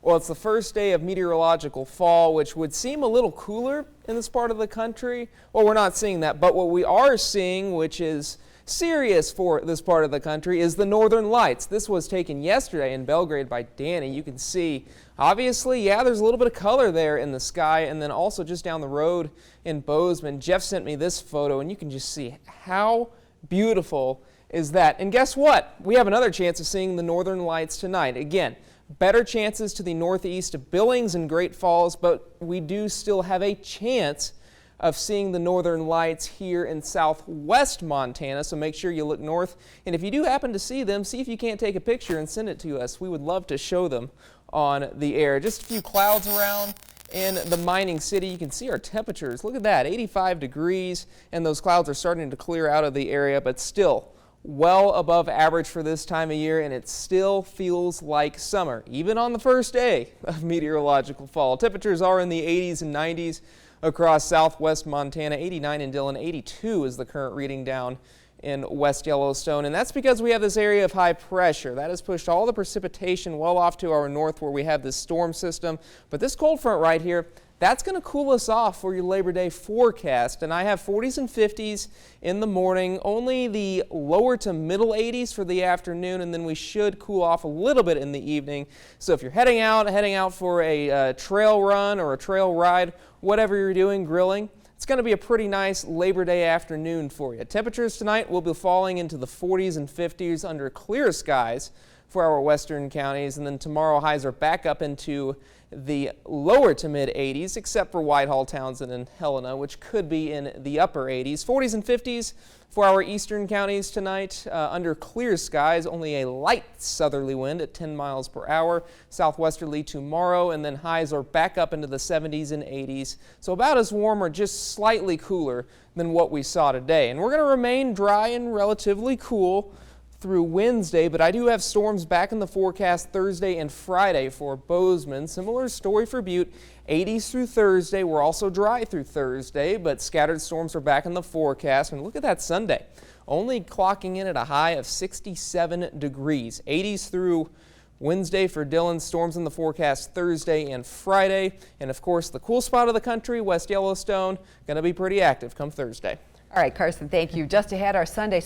Well, it's the first day of meteorological fall, which would seem a little cooler in this part of the country. Well, we're not seeing that, but what we are seeing, which is serious for this part of the country, is the Northern Lights. This was taken yesterday in Belgrade by Danny. You can see, obviously, yeah, there's a little bit of color there in the sky, and then also just down the road in Bozeman. Jeff sent me this photo, and you can just see how beautiful is that. And guess what? We have another chance of seeing the Northern Lights tonight. Again, better chances to the northeast of Billings and Great Falls, but we do still have a chance of seeing the Northern Lights here in southwest Montana, so make sure you look north. And if you do happen to see them, see if you can't take a picture and send it to us. We would love to show them on the air. Just a few clouds around in the mining city. You can see our temperatures. Look at that, 85 degrees, and those clouds are starting to clear out of the area, but still well above average for this time of year, and it still feels like summer, even on the first day of meteorological fall. Temperatures are in the 80s and 90s across southwest Montana. 89 in Dillon, 82 is the current reading down in West Yellowstone, and that's because we have this area of high pressure. That has pushed all the precipitation well off to our north where we have this storm system. But this cold front right here, that's going to cool us off for your Labor Day forecast, and I have 40s and 50s in the morning, only the lower to middle 80s for the afternoon, and then we should cool off a little bit in the evening. So if you're heading out for a trail run or a trail ride, whatever you're doing, grilling, it's going to be a pretty nice Labor Day afternoon for you. Temperatures tonight will be falling into the 40s and 50s under clear skies for our western counties, and then tomorrow highs are back up into the lower to mid 80s, except for Whitehall, Townsend, and Helena, which could be in the upper 80s. 40s and 50s for our eastern counties tonight under clear skies, only a light southerly wind at 10 miles per hour, southwesterly tomorrow, and then highs are back up into the 70s and 80s. So about as warm or just slightly cooler than what we saw today. And we're going to remain dry and relatively cool through Wednesday, but I do have storms back in the forecast Thursday and Friday for Bozeman. Similar story for Butte. 80s through Thursday. We're also dry through Thursday, but scattered storms are back in the forecast. And look at that Sunday, only clocking in at a high of 67 degrees. 80s through Wednesday for Dillon. Storms in the forecast Thursday and Friday. And of course, the cool spot of the country, West Yellowstone, going to be pretty active come Thursday. All right, Carson, thank you. Just ahead, our Sunday